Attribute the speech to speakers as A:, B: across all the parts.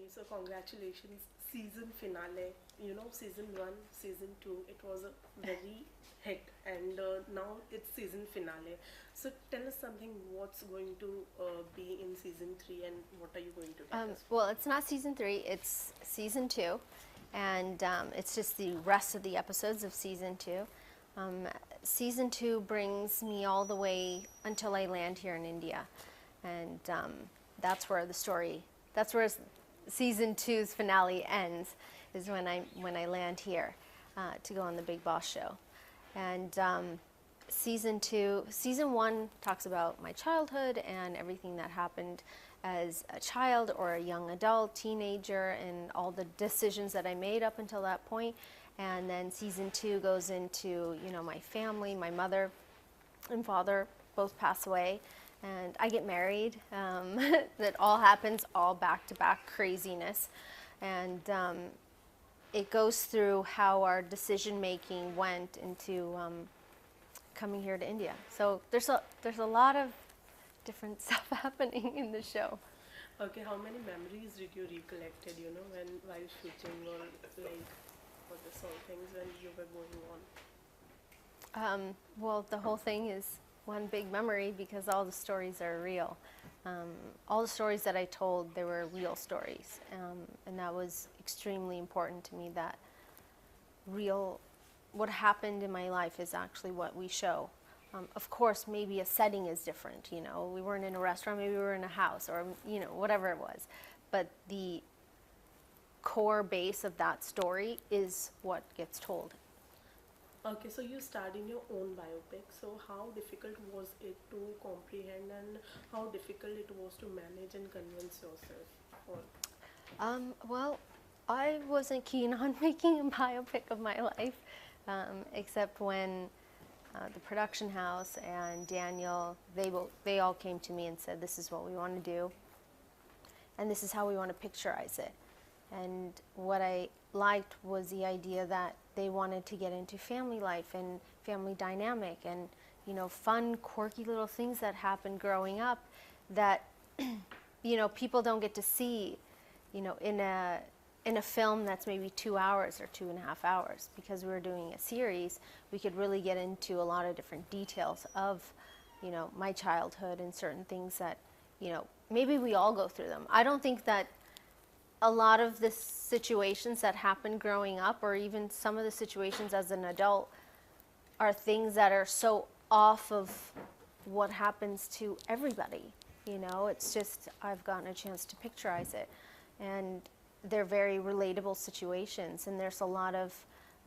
A: Okay, so congratulations, season finale. You know, season one, season two, it was a very hit, and now it's season finale. So tell us something. What's going to be in season three, and what are you going to tell us?
B: Well, it's not season 3, it's season 2, and it's just the rest of the episodes of season 2. Um, Season 2 brings me all the way until I land here in India, and that's where the story, that's where season two's finale ends, is when I land here to go on the Big Boss show. And season one talks about my childhood and everything that happened as a child or a young adult, teenager, and all the decisions that I made up until that point. And then season 2 goes into, my family, my mother and father both pass away, and I get married. That all happens all back to back craziness, and it goes through how our decision making went into coming here to India. So there's a lot of different stuff happening in the show.
A: Okay, how many memories did you recollected? You know, when while shooting or like for the sort things when you were going on.
B: Well, the whole thing is one big memory because all the stories are real. All the stories that I told, they were real stories, and that was extremely important to me. That what happened in my life is actually what we show. Of course, maybe a setting is different. We weren't in a restaurant, maybe we were in a house, or whatever it was. But the core base of that story is what gets told.
A: Okay, so you starred in your own biopic. So how difficult was it to comprehend, and how difficult it was to manage and convince yourself for?
B: Well, I wasn't keen on making a biopic of my life, except when the production house and Daniel, they all came to me and said, this is what we want to do, and this is how we want to picturize it. And what I liked was the idea that they wanted to get into family life and family dynamic and, fun, quirky little things that happened growing up that, people don't get to see, in a film that's maybe 2 hours or 2.5 hours. Because we were doing a series, we could really get into a lot of different details of, my childhood and certain things that, maybe we all go through them. I don't think that a lot of the situations that happened growing up, or even some of the situations as an adult, are things that are so off of what happens to everybody. It's just I've gotten a chance to picturize it, and they're very relatable situations. And there's a lot of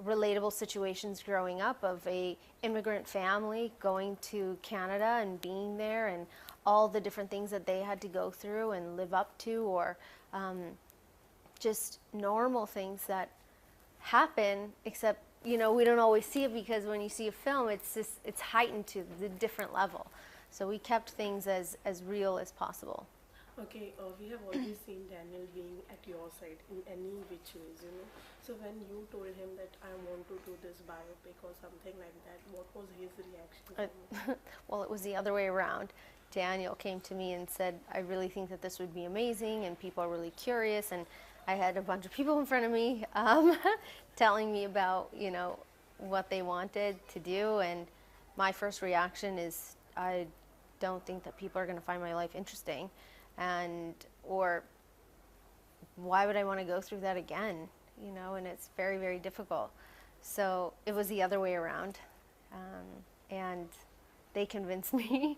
B: relatable situations growing up of a immigrant family going to Canada and being there, and all the different things that they had to go through and live up to, or just normal things that happen, except we don't always see it, because when you see a film, it's heightened to the different level. So we kept things as real as possible.
A: Okay, we have always seen Daniel being at your side in any which ways. So when you told him that I want to do this biopic or something like that, what was his reaction?
B: Well, it was the other way around. Daniel came to me and said, I really think that this would be amazing, and people are really curious. And I had a bunch of people in front of me telling me about, what they wanted to do. And my first reaction is, I don't think that people are going to find my life interesting. Or why would I want to go through that again? And it's very, very difficult. So it was the other way around. And they convinced me.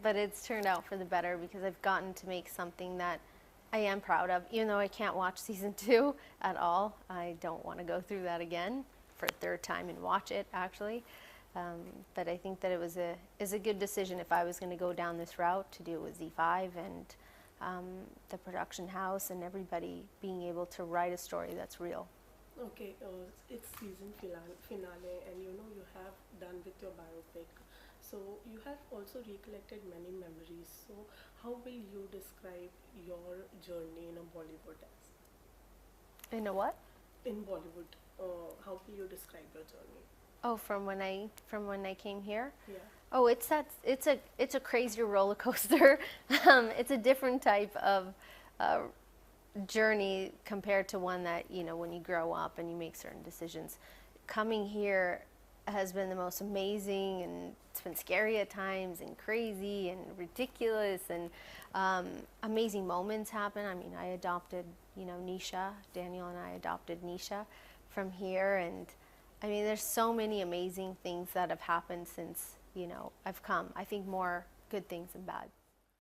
B: But it's turned out for the better, because I've gotten to make something that I am proud of. Even though I can't watch season 2 at all, I don't want to go through that again for a third time and watch it, actually. But I think that it was a good decision if I was going to go down this route, to do it with Z5 and the production house and everybody being able to write a story that's real.
A: Okay, it's season finale, and you have done with your biopic. So you have also recollected many memories. So how will you describe your journey in a Bollywood as?
B: In a what?
A: In Bollywood, how will you describe your journey?
B: Oh, from when I came here?
A: Yeah.
B: Oh, it's a crazy roller coaster. It's a different type of journey compared to one that, you know, when you grow up and you make certain decisions. Coming here has been the most amazing, and it's been scary at times and crazy and ridiculous, and amazing moments happen. I mean, I adopted, you know, Nisha. Daniel and I adopted Nisha from here, and I mean, there's so many amazing things that have happened since, you know, I've come. I think more good things than bad.